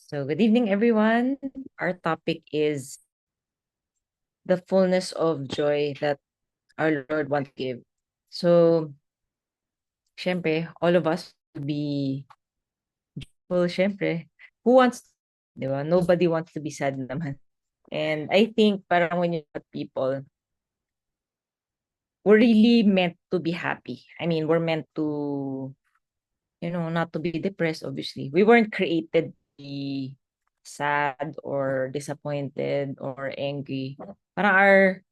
So, good evening, everyone. Our topic is the fullness of joy that our Lord wants to give. So, syempre, all of us to be full, syempre. Who wants, di ba? Nobody wants to be sad naman. And I think parang when you look at people, we're really meant to be happy. I mean, we're meant to, not to be depressed, obviously. We weren't created to be sad or disappointed or angry. Parang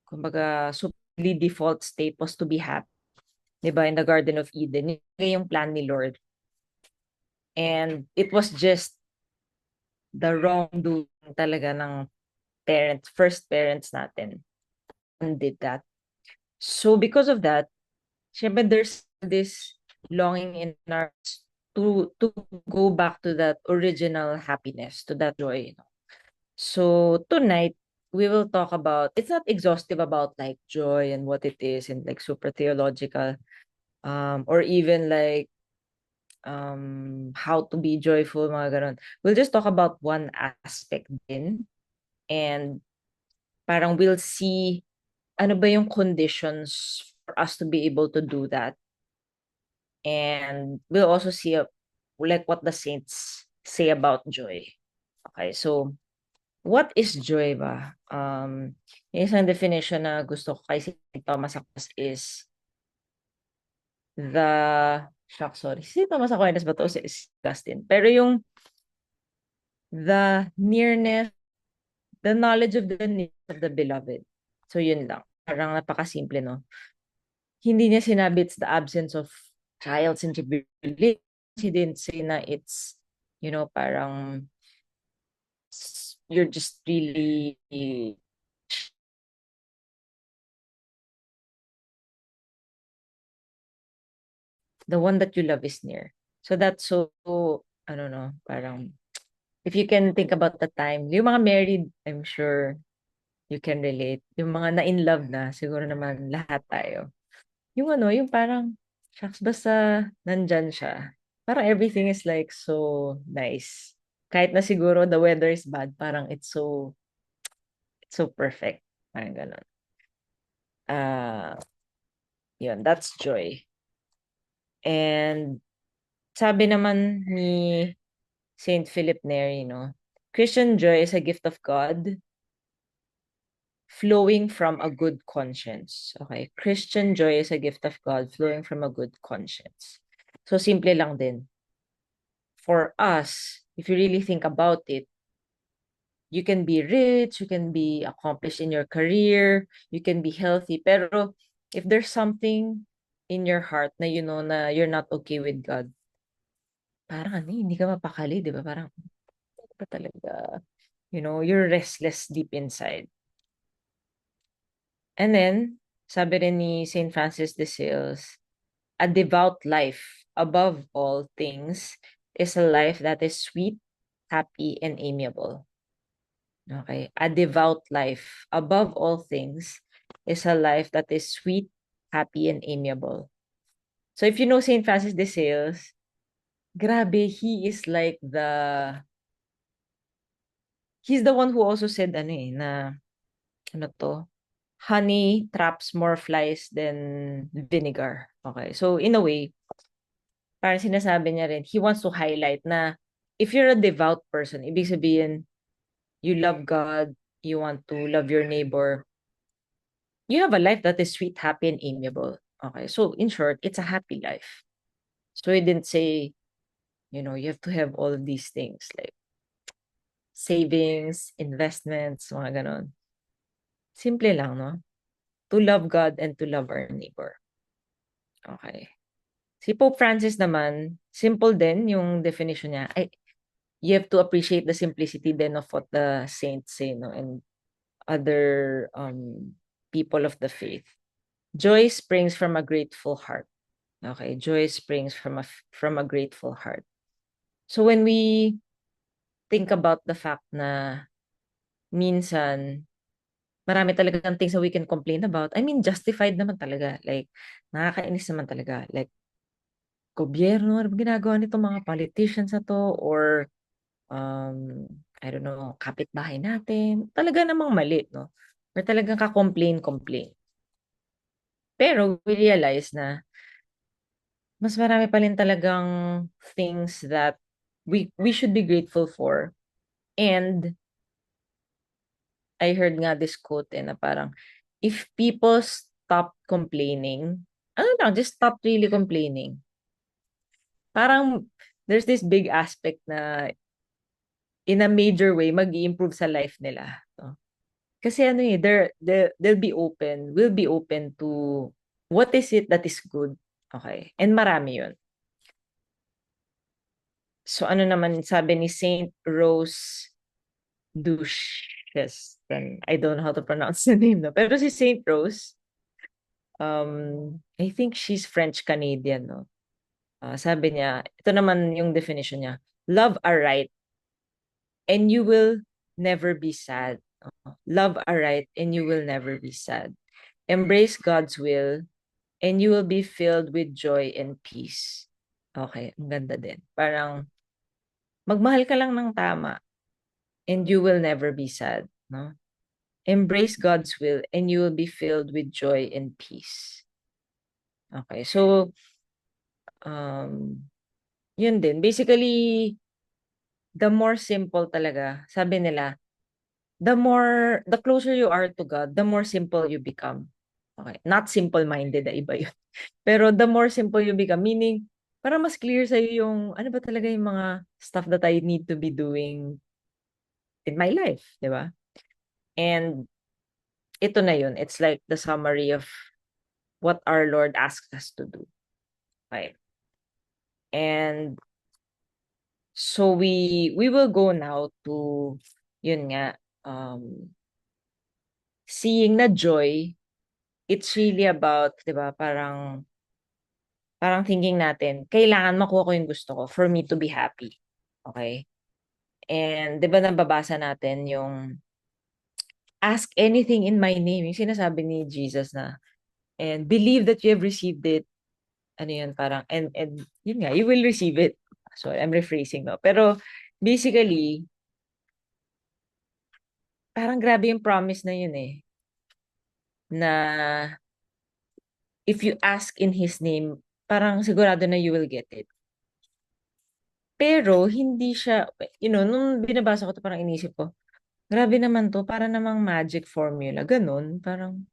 kumbaga, supposedly default state was to be happy. 'Di ba? In the Garden of Eden, yun yung plan ni Lord. And it was just the wrongdoing talaga ng first parents natin, who did that. So because of that, syempre there's this longing in our hearts to go back to that original happiness, to that joy. So tonight we will talk about, it's not exhaustive about like joy and what it is and like super theological, or even like how to be joyful, mga ganon. We'll just talk about one aspect din, and parang we'll see ano ba yung conditions for us to be able to do that. And we'll also see like what the saints say about joy. Okay, so what is joy ba? Yung isang definition na gusto ko kay St. Thomas Aquinas is sorry, si Thomas Aquinas ba to? Si Augustine. Pero yung the nearness, the knowledge of the nearness of the beloved. So yun lang. Parang napakasimple, no? Hindi niya sinabi it's the absence of trials and tribulations. He didn't say na it's, parang you're just really the one that you love is near. So that's so, I don't know, parang if you can think about the time, yung mga married, I'm sure you can relate. Yung mga na-in love na, siguro naman lahat tayo. Yung yung parang, shucks, basta nandyan siya. Parang everything is like so nice. Kahit na siguro the weather is bad, parang it's so perfect. Parang ganun. Ah, yun, that's joy. And sabi naman ni Saint Philip Neri, Christian joy is a gift of God flowing from a good conscience. Okay, Christian joy is a gift of God flowing from a good conscience. So simple lang din. For us, if you really think about it, you can be rich, you can be accomplished in your career, you can be healthy, pero if there's something in your heart na na you're not okay with God, parang hindi ka mapakali, di ba? Parang, ano ba talaga? You're restless deep inside. And then, sabi rin ni Saint Francis de Sales, a devout life, above all things, is a life that is sweet, happy, and amiable. Okay? A devout life, above all things, is a life that is sweet, happy, and amiable. So if you know Saint Francis de Sales, grabe, he's the one who also said, ano to, honey traps more flies than vinegar. Okay. So in a way, parang sinasabi niya rin, he wants to highlight na if you're a devout person, ibig sabihin, you love God, you want to love your neighbor, you have a life that is sweet, happy, and amiable. Okay. So in short, it's a happy life. So he didn't say, you have to have all of these things like savings, investments, mga ganon. Simple lang, no? To love God and to love our neighbor. Okay. Si Pope Francis naman, simple din yung definition niya. You have to appreciate the simplicity then of what the saints say, no, and other people of the faith. Joy springs from a grateful heart. Okay, joy springs from a grateful heart. So when we think about the fact na minsan marami talagang things that we can complain about. I mean, justified naman talaga. Like, nakakainis naman talaga. Like, gobyerno, ano ba ginagawa nitong mga politicians na 'to or I don't know, kapitbahay natin. Talaga namang mali, 'no? Or talagang ka-complain-complain. Pero we realize na mas marami pa rin talagang things that we should be grateful for. And I heard nga this quote na parang, if people stop complaining, ano lang, just stop really complaining. Parang there's this big aspect na in a major way mag-i-improve sa life nila. No? Kasi ano eh, they'll be open, will be open to what is it that is good. Okay. And marami yun. So ano naman sabi ni Saint Rose Duchess. I don't know how to pronounce the name, no? Pero si Saint Rose, I think she's French-Canadian, no? Sabi niya, ito naman yung definition niya, love aright and you will never be sad. Love aright and you will never be sad. Embrace God's will and you will be filled with joy and peace. Okay, ang ganda din. Parang magmahal ka lang ng tama and you will never be sad, no? Embrace God's will and you will be filled with joy and peace. Okay, so um yun din. Basically, the more simple talaga, sabi nila, the closer you are to God, the more simple you become. Okay, not simple-minded, iba yun. Pero the more simple you become, meaning, para mas clear sa'yo yung, ano ba talaga yung mga stuff that I need to be doing in my life, di ba? And ito na yun. It's like the summary of what our Lord asks us to do. Okay. And so we will go now to, yun nga, seeing na joy, it's really about, di ba, parang thinking natin, kailangan makuha ko yung gusto ko for me to be happy. Okay? And 'di ba nababasa natin yung ask anything in my name, yung sinasabi ni Jesus na and believe that you have received it. Ano yun, parang and yun nga, you will receive it. So I'm rephrasing, no. Pero basically, parang grabe yung promise na yun eh. Na if you ask in his name, parang sigurado na you will get it. Pero hindi siya, nung binabasa ko to parang inisip ko, grabe naman to, para namang magic formula, ganun, parang,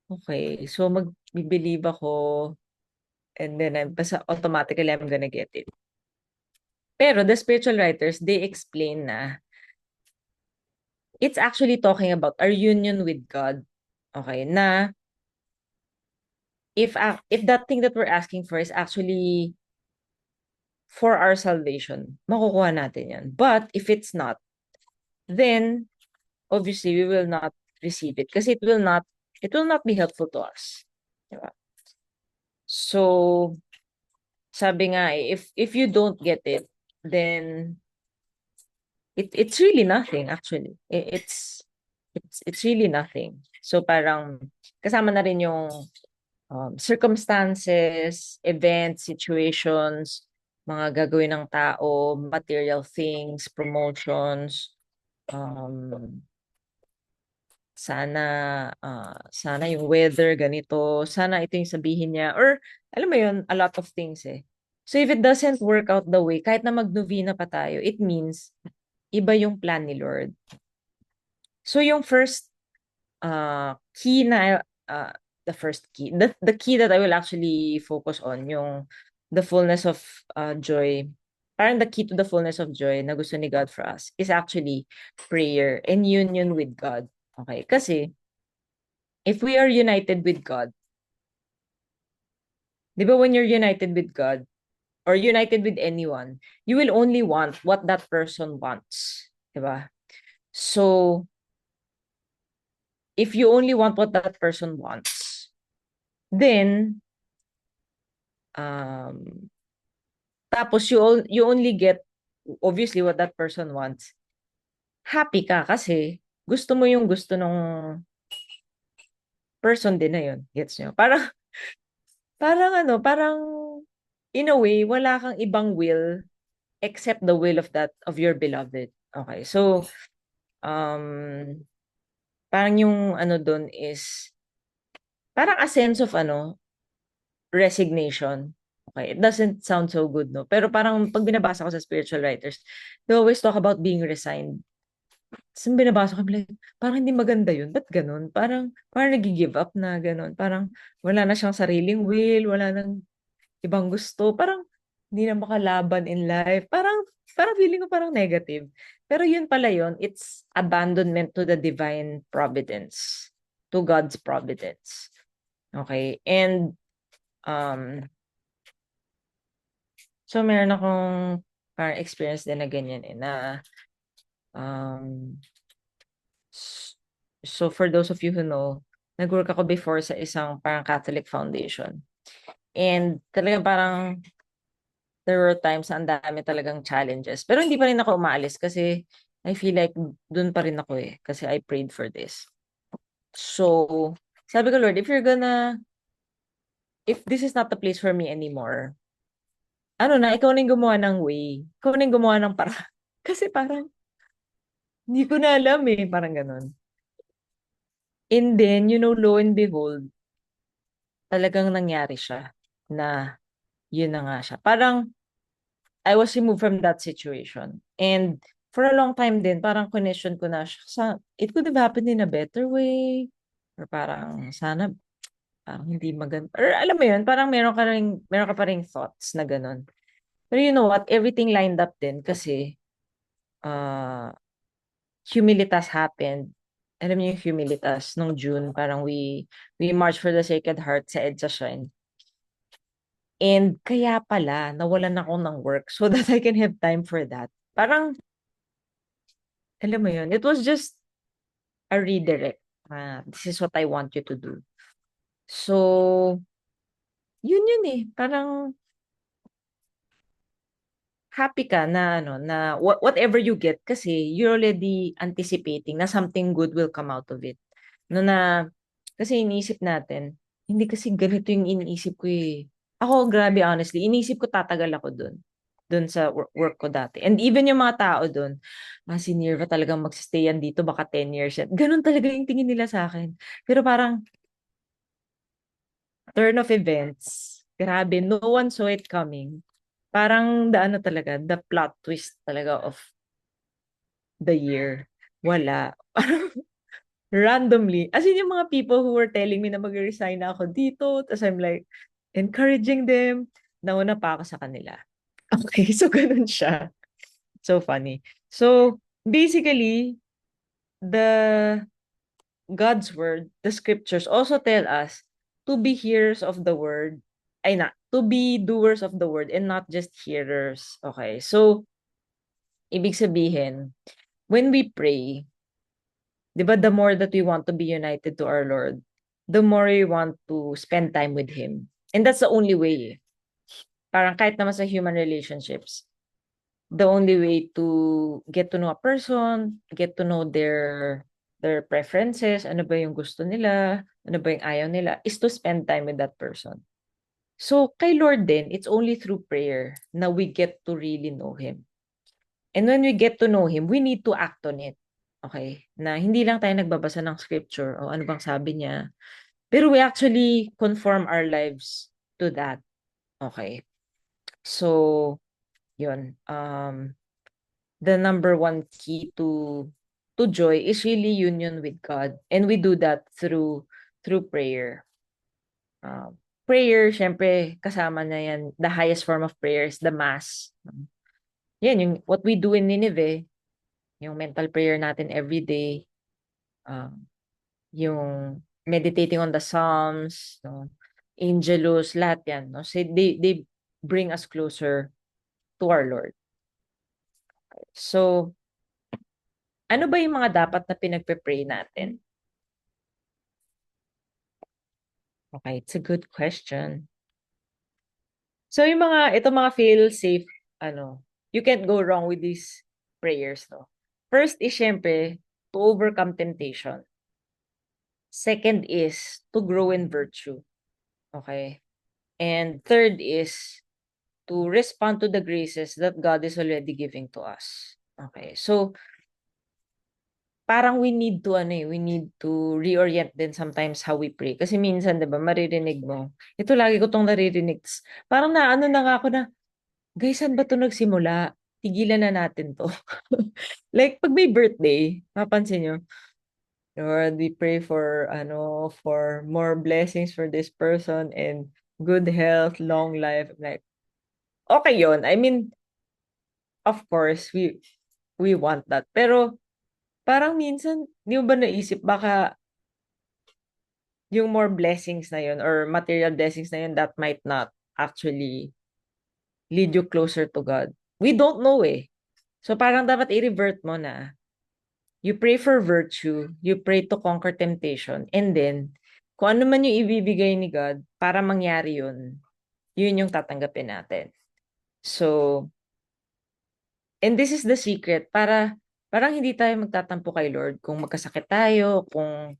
okay, so mag-believe ako, and then basta automatically I'm gonna get it. Pero the spiritual writers, they explain na, it's actually talking about our union with God, okay, na, if that thing that we're asking for is actually for our salvation, makukuha natin yan. But if it's not, then obviously we will not receive it kasi it will not be helpful to us. Diba? So sabi nga if you don't get it, then it's really nothing actually. It's really nothing. So parang kasama na rin yung circumstances, events, situations, mga gagawin ng tao, material things, promotions, um, sana sana yung weather ganito, sana ito yung sabihin niya or alam mo yun, a lot of things eh. So if it doesn't work out the way, kahit na magnovena pa tayo, it means iba yung plan ni Lord. So yung first key na the first key, the key that I will actually focus on yung the fullness of joy. Parang the key to the fullness of joy na gusto ni God for us is actually prayer and union with God. Okay? Kasi if we are united with God, di ba when you're united with God or united with anyone, you will only want what that person wants. Di ba? So, if you only want what that person wants, then, tapos you only get, obviously, what that person wants, happy ka kasi gusto mo yung gusto ng person din na yun. Gets nyo? Parang, parang in a way, wala kang ibang will except the will of your beloved. Okay. So, um, parang yung ano dun is, parang a sense of resignation. Okay, it doesn't sound so good, no? Pero parang pag binabasa ko sa spiritual writers, they always talk about being resigned. Tapos binabasa ko, I'm like, parang hindi maganda yun. Ba't ganun? Parang nag-give up na ganun. Parang wala na siyang sariling will, wala nang ibang gusto. Parang hindi na makalaban in life. Parang feeling ko parang negative. Pero yun pala yun, it's abandonment to the divine providence, to God's providence. Okay? And um so meron akong parang experience din na ganyan na um so for those of you who know, nag-work ako before sa isang parang Catholic foundation. And talagang parang there were times na ang dami talagang challenges. Pero hindi pa rin ako umaalis kasi I feel like dun pa rin ako kasi I prayed for this. So, sabi ko, Lord, if this is not the place for me anymore, ikaw na yung gumawa ng way. Ikaw na yung gumawa ng para. Kasi parang, hindi ko na alam parang ganun. And then, lo and behold, talagang nangyari siya na yun na nga siya. Parang, I was removed from that situation. And for a long time din, parang connection ko na siya. It could have happened in a better way. Or parang, sana, parang hindi maganda. Or alam mo yun, parang meron ka pa ring thoughts na ganun. Pero you know what? Everything lined up din kasi, uh, Humilitas happened. Alam niyo yung Humilitas nung June, parang we marched for the Sacred Heart sa EDSA Shrine. And kaya pala, nawalan ako ng work so that I can have time for that. Parang, alam mo yun, it was just a redirect. This is what I want you to do. So, yun parang happy ka na whatever you get kasi you're already anticipating na something good will come out of it. No na kasi iniisip natin, hindi kasi ganito yung iniisip ko Ako, grabe honestly, iniisip ko tatagal ako dun sa work ko dati. And even yung mga tao dun, si Nirva talagang magsistay yan dito, baka 10 years yan. Ganun talaga yung tingin nila sa akin. Pero parang, turn of events, grabe, no one saw it coming. Parang talaga, the plot twist talaga of the year. Wala. Randomly. As in yung mga people who were telling me na mag-resign na ako dito. Tapos I'm like, encouraging them. Nauna pa ako sa kanila. Okay, so ganun siya. So funny. So, basically, the God's word, the scriptures also tell us to be hearers of the word, to be doers of the word and not just hearers. Okay, so, ibig sabihin, when we pray, di ba, the more that we want to be united to our Lord, the more we want to spend time with Him. And that's the only way. Parang kahit naman sa human relationships, the only way to get to know a person, get to know their preferences, ano ba yung gusto nila, ano ba yung ayaw nila, is to spend time with that person. So, kay Lord din, it's only through prayer na we get to really know Him. And when we get to know Him, we need to act on it. Okay? Na hindi lang tayo nagbabasa ng scripture o ano bang sabi niya. Pero we actually conform our lives to that. Okay? So, yun. The number one key to joy is really union with God. And we do that through prayer. Prayer, syempre, kasama na yan. The highest form of prayer is the Mass. Yan, yung what we do in Nineveh, yung mental prayer natin every day, yung meditating on the Psalms, no? Angelus, lahat yan. No? So they bring us closer to our Lord. So, ano ba yung mga dapat na pinagpe-pray natin? Okay, it's a good question. So, itong mga feel-safe, you can't go wrong with these prayers, no? First is, syempre, to overcome temptation. Second is, to grow in virtue. Okay? And third is, to respond to the graces that God is already giving to us. Okay. So, parang we need to we need to reorient din sometimes how we pray. Kasi minsan, 'di ba, maririnig mo. Ito lagi ko tong naririnig. Parang naano na nga ako na, guys, saan ba 'to nagsimula? Tigilan na natin 'to. Like pag may birthday, mapansin niyo, Lord, we pray for for more blessings for this person and good health, long life. Like, okay 'yon. I mean, of course, we want that. Pero parang minsan, di mo ba naisip baka yung more blessings na yun or material blessings na yun that might not actually lead you closer to God. We don't know eh. So parang dapat i-revert mo na. You pray for virtue, you pray to conquer temptation, and then kung ano man yung ibibigay ni God para mangyari yun, yun yung tatanggapin natin. So, and this is the secret para parang hindi tayo magtatampo kay Lord kung magkasakit tayo, kung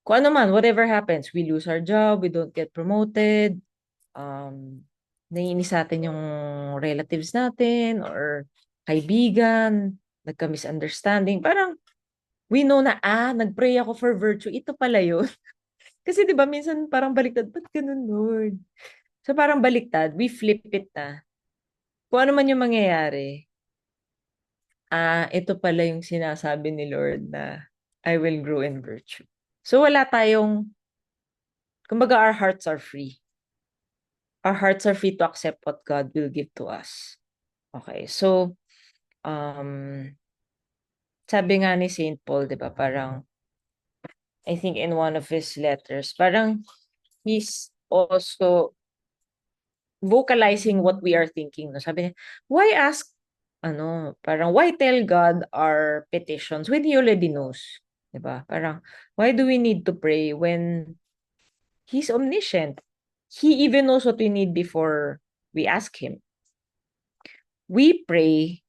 ano man, whatever happens, we lose our job, we don't get promoted, naiinis natin yung relatives natin or kaibigan, nagka-misunderstanding. Parang we know na, nag-pray ako for virtue. Ito pala yun. Kasi 'di ba minsan parang baliktad, ba't ganun, Lord? So parang baliktad, we flip it na. Kung ano man yung mangyayari, ito pala yung sinasabi ni Lord na I will grow in virtue. So wala tayong, kumbaga our hearts are free. Our hearts are free to accept what God will give to us. Okay, so, sabi nga ni Saint Paul, di ba, parang, I think in one of his letters, parang he's also vocalizing what we are thinking. No? Sabi niya, why ask, parang, why tell God our petitions when He already knows? Di ba? Parang, why do we need to pray when He's omniscient? He even knows what we need before we ask Him. We pray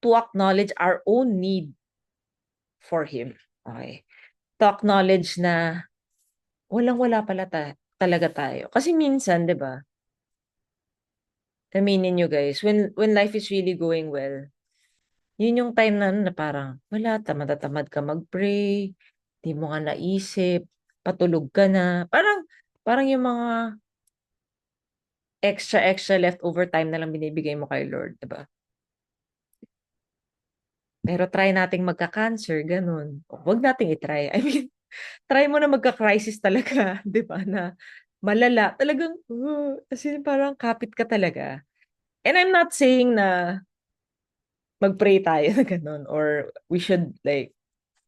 to acknowledge our own need for Him. Okay. To acknowledge na walang-wala pala talaga tayo. Kasi minsan, 'di ba? Aminin nyo guys, when life is really going well, yun yung time na parang wala, tamad-tamad ka mag-pray, di mo nga naisip, patulog ka na. Parang yung mga extra leftover time na lang binibigay mo kay Lord, 'di ba? Pero try nating magka-cancer, ganun. Huwag nating i-try. I mean, try mo na magka-crisis talaga, 'di ba, na malala. Talagang, as in, parang kapit ka talaga. And I'm not saying na mag-pray tayo na ganun or we should like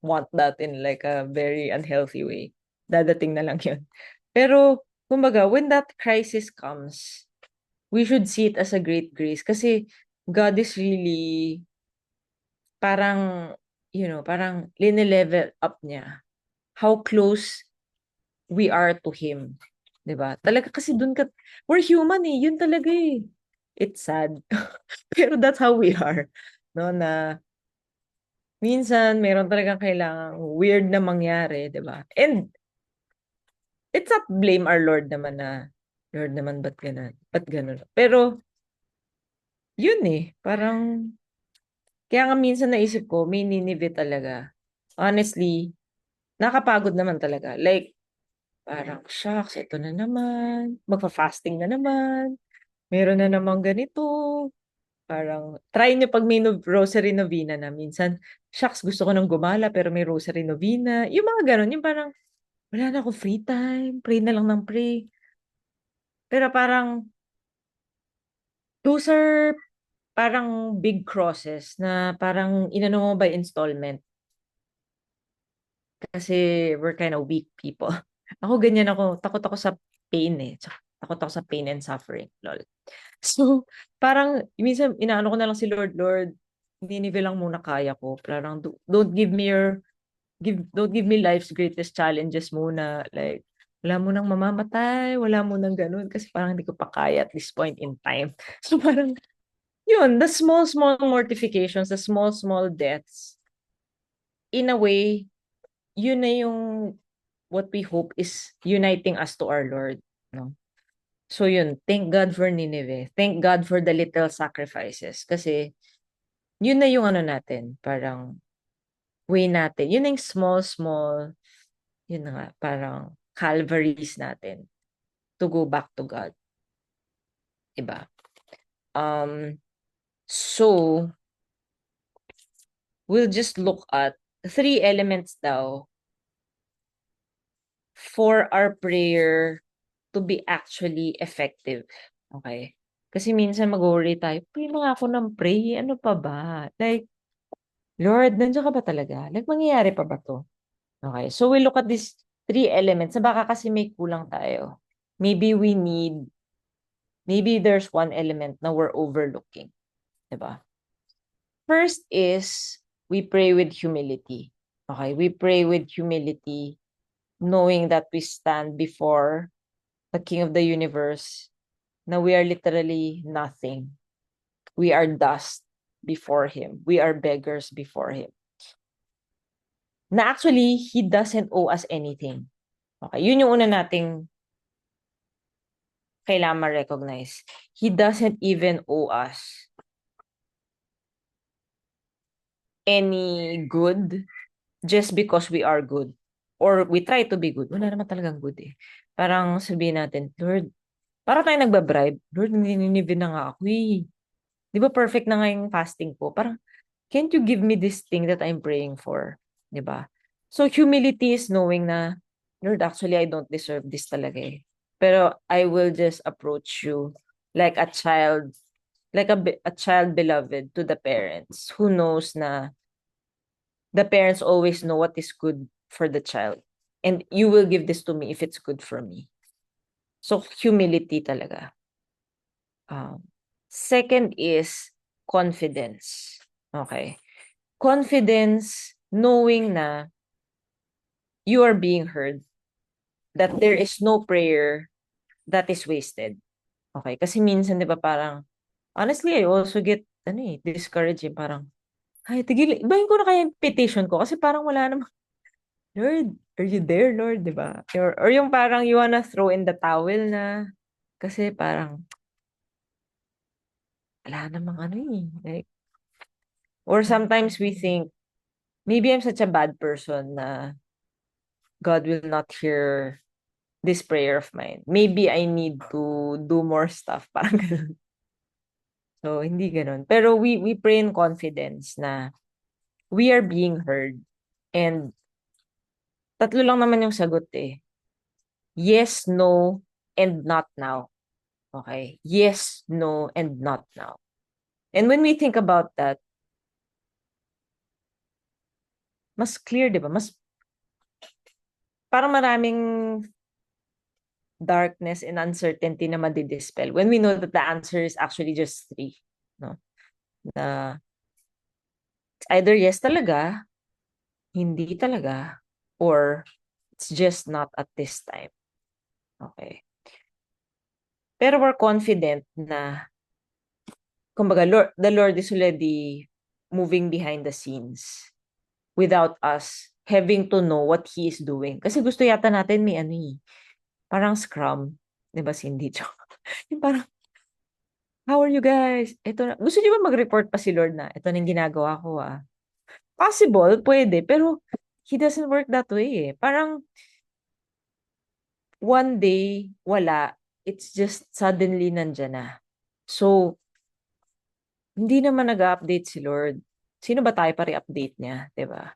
want that in like a very unhealthy way. Dadating na lang yun. Pero, kumbaga, when that crisis comes, we should see it as a great grace kasi God is really parang, parang linelevel up niya how close we are to Him. 'Di ba? Talaga kasi dun we're human eh. Yun talaga eh. It's sad. Pero that's how we are. No, na minsan meron talagang kailangang weird na mangyari, 'di ba? And it's not blame our Lord naman na, Lord naman, ba't ganun? Ba't ganun? Pero, yun eh. Parang, kaya nga minsan naisip ko, may Nineveh talaga. Honestly, nakapagod naman talaga. Like, parang, shucks, ito na naman. Magpa-fasting na naman. Meron na namang ganito. Parang, try nyo pag may rosary novena na minsan, shucks, gusto ko nang gumala pero may rosary novena. Yung mga ganun, yung parang, wala na ako free time. Pray na lang ng pray. Pero parang, those are parang big crosses na parang inano mo by installment. Kasi we're kind of weak people. Ako ganyan ako. Takot ako sa pain eh. Takot ako sa pain and suffering. Lol. So, parang, minsan, inaano ko na lang si Lord, Lord, Nineveh lang muna kaya ko. Parang, don't give me don't give me life's greatest challenges muna. Like, wala mo nang mamamatay, wala mo nang ganun, kasi parang hindi ko pa kaya at this point in time. So, parang, yun, the small mortifications, the small deaths, in a way, yun na yung what we hope is uniting us to our Lord. No? So yun, thank God for Nineveh. Thank God for the little sacrifices. Kasi yun na yung ano natin, parang way natin. Yun na yung small, small, yun na nga, parang calvaries natin to go back to God. Diba? So, we'll just look at three elements daw for our prayer to be actually effective. Okay? Kasi minsan mag-worry tayo, pray mga ako ng pray, ano pa ba? Like, Lord, nandiyan ka ba talaga? Like, mangyayari pa ba to? Okay, so we look at these three elements na baka kasi may kulang tayo. Maybe maybe there's one element na we're overlooking. Diba? First is, we pray with humility. Okay, we pray with humility, knowing that we stand before the King of the universe, na we are literally nothing. We are dust before Him. We are beggars before Him. Na actually, He doesn't owe us anything. Okay, yun yung una nating kailangan ma-recognize. He doesn't even owe us any good just because we are good. Or we try to be good. Wala naman talagang good eh. Parang sabihin natin, Lord, para tayo nagbabribe. Lord, nininivid na nga ako eh. Di ba perfect na nga yung fasting ko? Parang, can't you give me this thing that I'm praying for? Di ba? So, humility is knowing na, Lord, actually, I don't deserve this talaga eh. Pero I will just approach you like a child, like a child beloved to the parents who knows na the parents always know what is good for the child. And you will give this to me if it's good for me. So, humility talaga. Second is confidence. Okay. Confidence, knowing na you are being heard, that there is no prayer that is wasted. Okay. Kasi minsan, di ba, parang, honestly, I also get, discouraging. Parang, ay, tigil, ibahin ko na kaya yung petition ko kasi parang wala namang, Lord, are you there, Lord? Di ba? Or yung parang you wanna throw in the towel na, kasi parang, wala namang ano eh. Like, or sometimes we think, maybe I'm such a bad person na God will not hear this prayer of mine. Maybe I need to do more stuff. Parang ganun. So, hindi ganun. Pero we pray in confidence na we are being heard. And tatlo lang naman yung sagot eh. Yes, no, and not now. Okay? Yes, no, and not now. And when we think about that, mas clear, di ba? Mas parang maraming darkness and uncertainty na madidispel when we know that the answer is actually just three. No? Na it's either yes talaga, hindi talaga, or it's just not at this time. Okay. Pero we're confident na, kumbaga, the Lord is already moving behind the scenes without us having to know what He is doing. Kasi gusto yata natin may ano eh, parang scrum. Di ba, Cindy? Yung parang, how are you guys? Ito na. Gusto niyo ba mag-report pa si Lord na, ito na yung ginagawa ko ah. Possible, pwede, pero He doesn't work that way eh. Parang, one day, wala. It's just suddenly nandyan na. So, hindi naman nag-update si Lord. Sino ba tayo para i-update niya, 'di ba?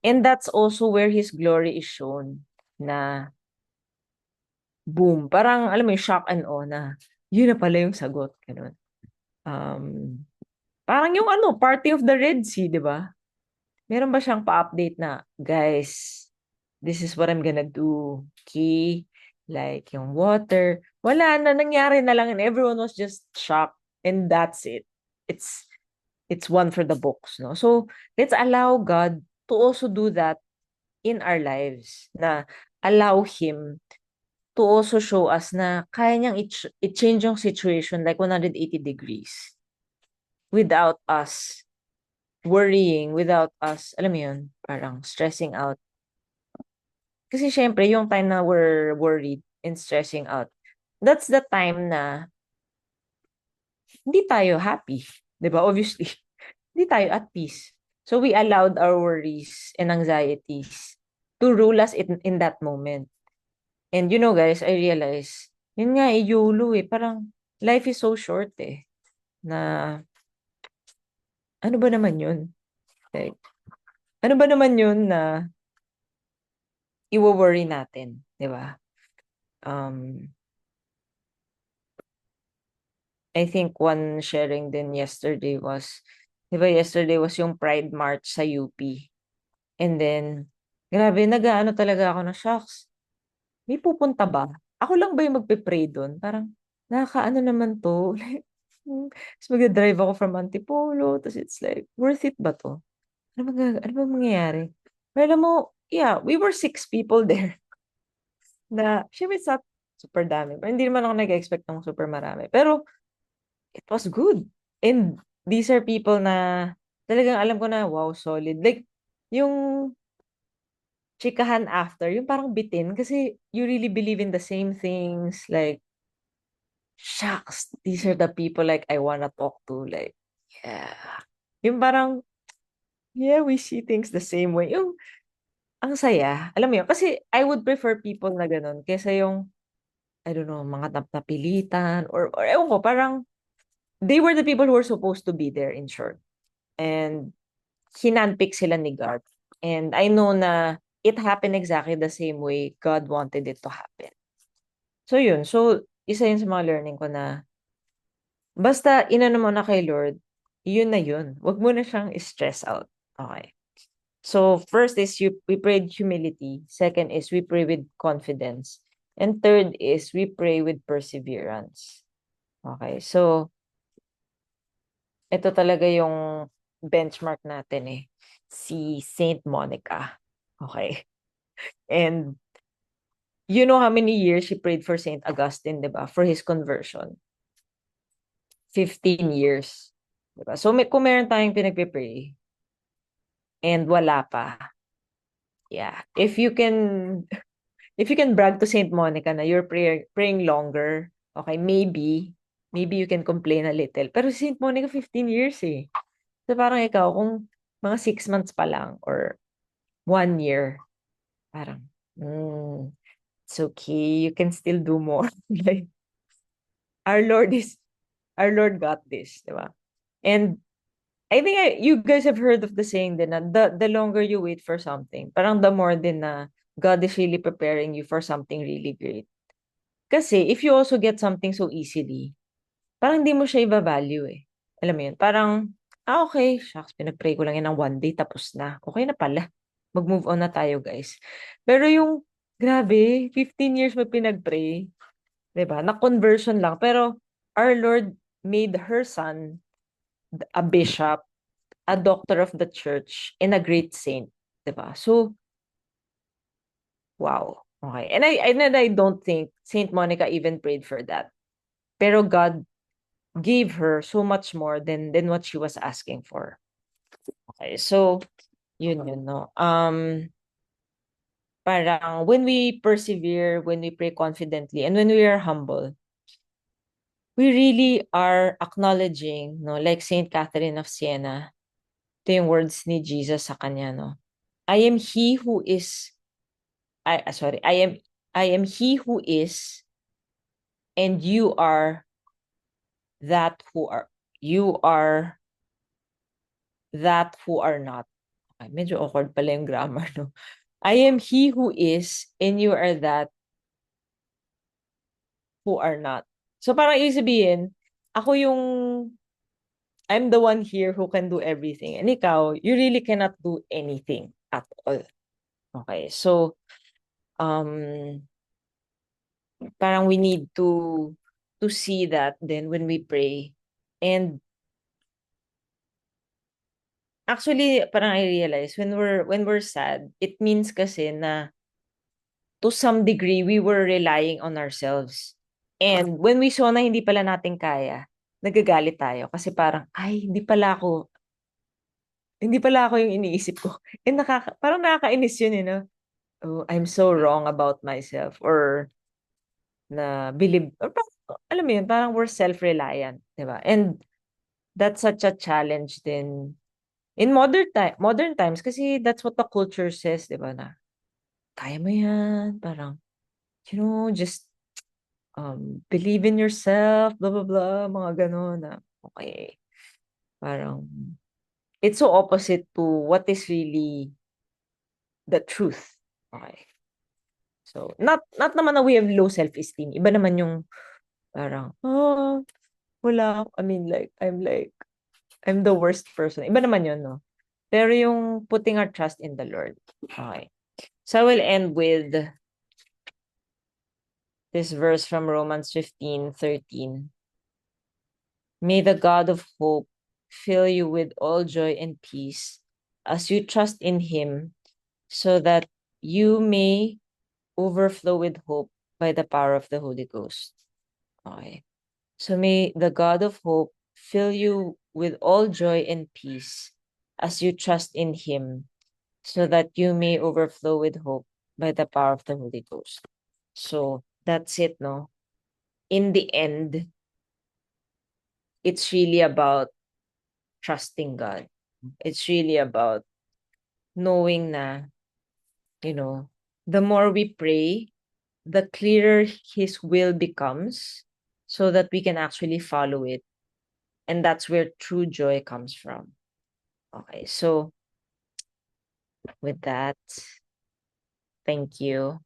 And that's also where His glory is shown na boom, parang alam mo yung shock and awe na yun na pala yung sagot, ganun. Um, Parang yung ano, party of the Red Sea, 'di ba? Meron ba siyang pa-update na, guys, this is what I'm gonna do. Okay? Like, yung water. Wala na, nangyari na lang and everyone was just shocked. And that's it. It's it's one for the books, no? So, let's allow God to also do that in our lives. Na allow Him to also show us na kaya niyang i-change yung situation like 180 degrees without us worrying, without us, alam mo yun, parang stressing out. Kasi syempre, yung time na we're worried and stressing out, that's the time na hindi tayo happy, 'di ba? Obviously, hindi tayo at peace. So we allowed our worries and anxieties to rule us in that moment. And you know guys, I realize, yun nga YOLO parang life is so short na ano ba naman yun? Like, ano ba naman yun na i-worry natin, 'di ba? Um, I think one sharing din yesterday was, 'di ba yesterday was yung Pride March sa UP. And then, grabe, nag-aano talaga ako na, shocks, may pupunta ba? Ako lang ba yung magpe-pray doon? Parang, nakakaano naman to. Like, tapos mag-drive ako from Antipolo, tapos it's like, worth it ba to? Ano ba mangyayari? Pero alam mo, yeah, we were 6 people there. Na, syempre, it's not super dami. Pero hindi naman ako nag-expect ng super marami. Pero, it was good. And these are people na talagang alam ko na, wow, solid. Like, yung chikahan after, yung parang bitin kasi you really believe in the same things. Like, shucks, these are the people like I wanna talk to. Like, yeah. Yung parang, yeah, we see things the same way. Yung, ang saya. Alam mo yun? Kasi I would prefer people na ganun kaysa yung, I don't know, mga napilitan or ewan ko, parang they were the people who were supposed to be there in short. And hinandpick sila ni God. And I know na it happened exactly the same way God wanted it to happen. So yun. So, isa yun sa mga learning ko na basta inano mo na kay Lord, yun na yun. Wag mo na siyang stress out. Okay. So, first is we prayed humility. Second is we pray with confidence. And third is we pray with perseverance. Okay. So, ito talaga yung benchmark natin si Saint Monica. Okay. And you know how many years she prayed for Saint Augustine, di ba? For his conversion. 15 years. Diba? So, kung meron tayong pinagpipray and wala pa, yeah. If you can brag to Saint Monica na you're praying longer, okay, maybe you can complain a little. Pero Saint Monica, 15 years So, parang ikaw, kung mga 6 months pa lang or 1 year, parang, it's okay. You can still do more. Like, our Lord is, our Lord got this, di ba? And I think you guys have heard of the saying din na the longer you wait for something, parang the more din na God is really preparing you for something really great. Kasi if you also get something so easily, parang hindi mo siya i-value Alam mo yun? Parang, okay, shucks, pinag-pray ko lang yan ng 1 day, tapos na. Okay na pala. Mag-move on na tayo, guys. Pero yung, grabe, 15 years mo pinag-pray, 'di ba? Na conversion lang. Pero, our Lord made her son a bishop, a doctor of the church, and a great saint, 'di ba? So, wow. Okay. And I don't think Saint Monica even prayed for that. Pero God gave her so much more than what she was asking for. Okay. So, yun no. Parang when we persevere, when we pray confidently, and when we are humble, we really are acknowledging, no, like Saint Catherine of Siena, ito yung words ni Jesus sa kanya, no. I am he who is sorry, I am he who is, and you are that who are not. Ay, medyo awkward pala yung grammar, no? I am he who is, and you are that who are not. So parang ibig sabihin, ako yung, I'm the one here who can do everything. And ikaw, you really cannot do anything at all. Okay, so, um, parang we need to see that then when we pray. And actually, parang I realize when we're sad, it means kasi na to some degree we were relying on ourselves. And when we saw na hindi pala natin kaya, nagagalit tayo kasi parang ay, hindi pala ako yung iniisip ko. And parang nakakainis yun, no? Oh, I'm so wrong about myself or na believe or parang, alam mo yun, parang we're self-reliant, 'di ba? And that's such a challenge din in modern times kasi that's what the culture says, 'di ba, na kaya mo yan, parang, just believe in yourself, blah, blah, blah, mga gano'n na, okay, parang, it's so opposite to what is really the truth. Okay. So, not naman na we have low self-esteem. Iba naman yung parang, wala. I mean, I'm the worst person. Iba naman yun, no? Pero yung putting our trust in the Lord. Okay. So I will end with this verse from Romans 15:13. May the God of hope fill you with all joy and peace as you trust in him, so that you may overflow with hope by the power of the Holy Ghost. Okay. So may the God of hope fill you with all joy and peace as you trust in him, so that you may overflow with hope by the power of the Holy Ghost. So that's it, no? In the end, it's really about trusting God. It's really about knowing na, the more we pray, the clearer his will becomes so that we can actually follow it. And that's where true joy comes from. Okay, so with that, thank you.